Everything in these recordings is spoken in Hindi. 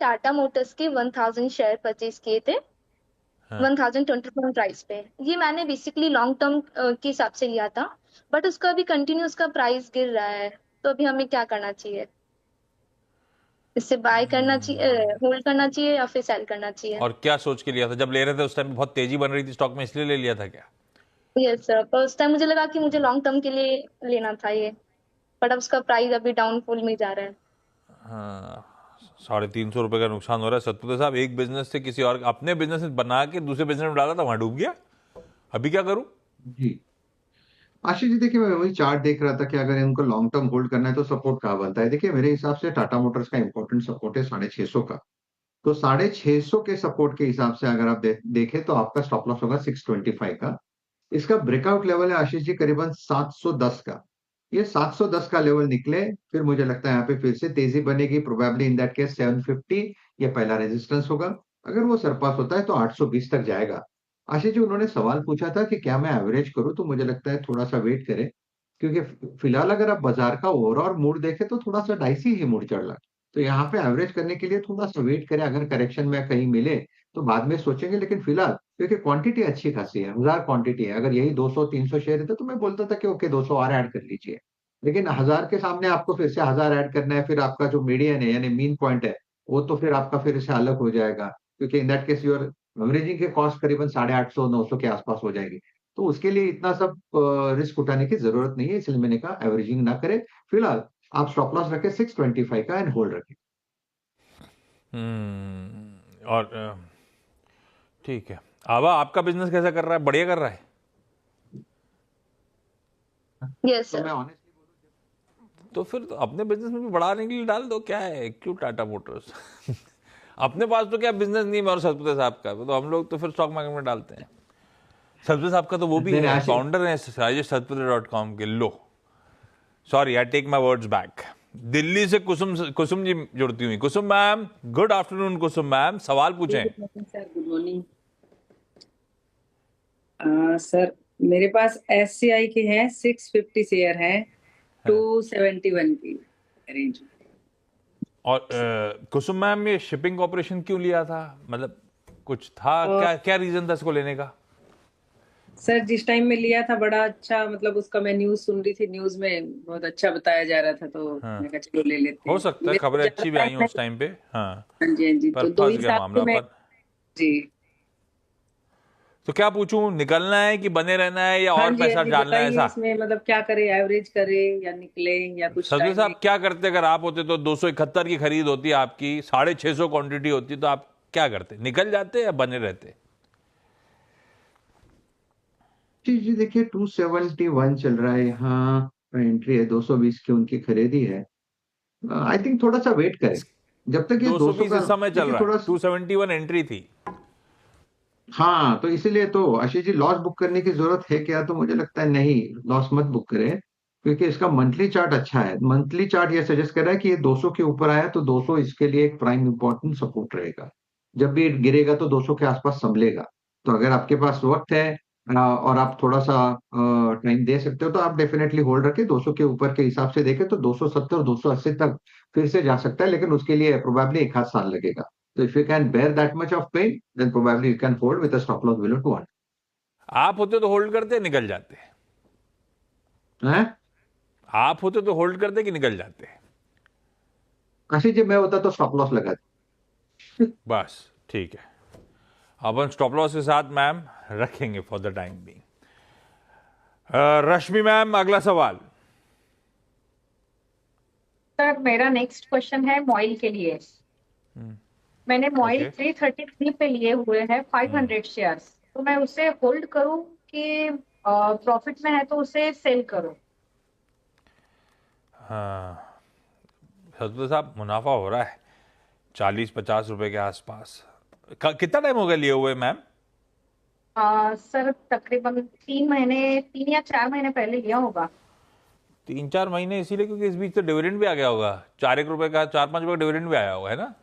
टाटा मोटर्स के 1000 शेयर परचेज किए थे हाँ 1024 प्राइस पे। ये मैंने बेसिकली लॉन्ग टर्म के हिसाब से लिया था, बट उसका अभी कंटिन्यू उसका प्राइस गिर रहा है। तो अभी हमें क्या करना चाहिए? इससे बाय करना चाहिए, होल्ड करना चाहिए, या फिर सेल करना चाहिए? और क्या सोच के लिया था? जब ले रहे थे उस टाइम बहुत तेजी बन रही थी स्टॉक में, इसलिए ले लिया था क्या? यस सर, पर उस टाइम मुझे लगा कि मुझे लॉन्ग टर्म के लिए लेना था ये, बट अब उसका प्राइस अभी डाउनफॉल में जा रहा है। हाँ, 350 रुपये का नुकसान हो रहा है सतपुते साहब। एक बिजनेस से किसी और अपने बिजनेस बना के दूसरे बिजनेस में डाला था, वहां डूब गया। अभी क्या करूं? जी आशीष जी, देखिए मैं वही चार्ट देख रहा था कि अगर इनको लॉन्ग टर्म होल्ड करना है तो सपोर्ट कहाँ बनता है। देखिए मेरे हिसाब से टाटा मोटर्स का इंपॉर्टेंट सपोर्ट है 650 का। तो 650 के सपोर्ट के हिसाब से अगर आप देखें तो आपका स्टॉप लॉस होगा 625 का। इसका ब्रेकआउट लेवल है आशीष जी करीबन 710 का। ये 710 का लेवल निकले, फिर मुझे लगता है यहाँ पे फिर से तेजी बनेगी। प्रोबेबली इन दैट केस 750 ये पहला रेजिस्टेंस होगा। अगर वो सरपास होता है तो 820 तक जाएगा। आशीष जी, उन्होंने सवाल पूछा था कि क्या मैं एवरेज करूं, तो मुझे लगता है थोड़ा सा वेट करें, क्योंकि फिलहाल अगर आप बाजार का ओवरऑल मूड देखें तो थोड़ा सा डाइसी ही मूड चल रहा है। तो यहाँ पे एवरेज करने के लिए थोड़ा सा वेट करें। अगर करेक्शन में कहीं मिले तो बाद में सोचेंगे, लेकिन फिलहाल क्योंकि क्वांटिटी अच्छी खासी है, 1000 क्वांटिटी है, अगर यही 200-300 शेयर है तो मैं बोलता था कि ओके 200 और ऐड कर लीजिए। लेकिन 1000 के सामने आपको फिर से 1000 ऐड करना है, फिर आपका जो मीडियन है यानी मीन पॉइंट है वो तो फिर आपका फिर से अलग हो जाएगा, क्योंकि in that case your averaging के कॉस्ट करीबन 850-900 के आसपास हो जाएगी। तो उसके लिए इतना सब रिस्क उठाने की जरूरत नहीं है, इसलिए मैंने कहा एवरेजिंग ना करें। फिलहाल आप स्टॉप लॉस रखें 625 का एंड होल्ड रखें। और ठीक है। आवा, आपका बिजनेस कैसा कर रहा है? बढ़िया कर रहा है? यस तो सर। मैं ऑनेस्टली तो फिर तो अपने बिजनेस में भी बढ़ाने के लिए डाल दो, क्या है, क्यों टाटा मोटर्स? अपने पास तो क्या बिजनेस नहीं है और सतपुते साहब का, तो हम लोग तो फिर स्टॉक मार्केट में डालते हैं। सतपुते साहब का तो वो भी नहीं नहीं है, आशीष, फाउंडर है राजेश सतपुते.com के। लो, sorry, I take my words back. Delhi से कुसुम कुसुम जी जुड़ती हुई। Kusum ma'am, good afternoon. Kusum ma'am, सवाल पूछें। Good morning sir, good morning. Sir, मेरे पास एससीआई के हैं 650 शेयर हैं, 271 की रेंज में। और कुसुम मैम, ये शिपिंग कॉर्पोरेशन क्यों लिया था? मतलब कुछ था और क्या? क्या रीजन था इसको लेने का? सर, जिस टाइम में लिया था बड़ा अच्छा, मतलब उसका मैं न्यूज सुन रही थी, न्यूज में बहुत अच्छा बताया जा रहा था, तो हाँ, मैं कहा चलो ले लेते हो हैं। सकता है मेरे को खबरें ज्यादा अच्छी भी टाइम आई उस नहीं। टाइम पे। हाँ, हाँ जी, हाँ जी, पर तो दो फंस ही गया साल मामला तो मैं। पर। जी। तो क्या पूछूं, निकलना है कि बने रहना है या हाँ और जी, हाँ पैसा जी, डालना है, बताइए ऐसा? इसमें मतलब क्या करे, एवरेज करे या निकले या कुछ सदवी टाइम में। साहब, क्या करते अगर आप होते? तो 271 की खरीद होती आपकी, 650 क्वांटिटी होती, तो आप क्या करते? निकल जाते या बने रहते? जी जी, देखिए 271 चल रहा है यहाँ। एंट्री है 220 की, उनकी खरीदी है। आई थिंक थोड़ा सा वेट करें जब तक ये 200 220 का। इस समय चल देखिए रहा है, थोड़ा 271 एंट्री थी। हाँ, तो इसीलिए तो आशीष जी लॉस बुक करने की जरूरत है क्या, तो मुझे लगता है नहीं, लॉस मत बुक करें, क्योंकि इसका मंथली चार्ट अच्छा है। मंथली चार्ट ये सजेस्ट कर रहा है कि ये 200 के ऊपर आया तो 200 इसके लिए एक प्राइम इंपॉर्टेंट सपोर्ट रहेगा। जब भी गिरेगा तो 200 के आसपास संभलेगा। तो अगर आपके पास वक्त है और आप थोड़ा सा टाइम दे सकते हो तो आप डेफिनेटली होल्ड रखें। 200 के ऊपर के हिसाब से देखें तो 270 280 तक फिर से जा सकता है, लेकिन उसके लिए प्रोबेबली एक आध साल लगेगा। तो if you can bear that much of pain, then probably you can hold with a stop loss below 200. आप होते तो होल्ड करते, निकल जाते? हैं? आप होते तो होल्ड करते कि निकल जाते? आशीष जी, मैं होता तो स्टॉप लॉस लगा देता। बस ठीक है, अपन स्टॉप लॉस के साथ मैम रखेंगे for the time being. Rashmi ma'am, अगला सवाल। सर, मेरा नेक्स्ट क्वेश्चन है मॉइल के लिए। मैंने मॉइल ओके। 333 पे लिए हुए हैं 500 शेयर्स, तो मैं उसे होल्ड करूं कि प्रॉफिट में है तो उसे सेल करूं? हाँ, सतपुते साहब, मुनाफा हो रहा है 40-50 रुपए के आसपास। कितना टाइम हो गया लिए हुए मैम? सर, तकरीबन 3 महीने, 3 या 4 महीने पहले लिया होगा। 3-4 महीने इसीलिए क्योंकि इस बीच तो डिविडेंड भी आ गया होगा, 4-1 रुपए का, 4-5 रुपए का डिविडेंड भी आया होगा, है ना?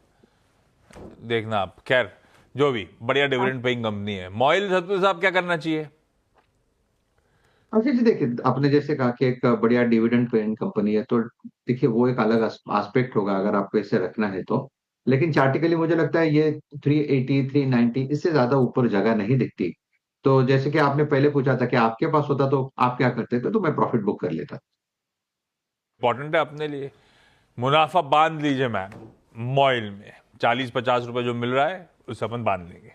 देखना आप। खैर, जो भी, बढ़िया हाँ। डिविडेंड पेइंग कंपनी है मॉइल। सतपुते साहब, क्या करना चाहिए? आशीष जी, देखिए आपने जैसे कहा कि एक बढ़िया डिविडेंड पेइंग कंपनी है, तो देखिए वो एक अलग एस्पेक्ट होगा अगर आपको इसे रखना है तो। लेकिन चार्टिकली मुझे लगता है ये 380 390 इससे ज्यादा ऊपर जगह नहीं दिखती। तो जैसे कि आपने पहले पूछा था कि आपके पास होता तो आप क्या करते थे, तो मैं प्रॉफिट बुक कर लेता। इंपॉर्टेंट है अपने लिए। मुनाफा बांध लीजिए मैम, मॉइल में 40-50 रुपए जो मिल रहा है उसे अपन बांध लेंगे।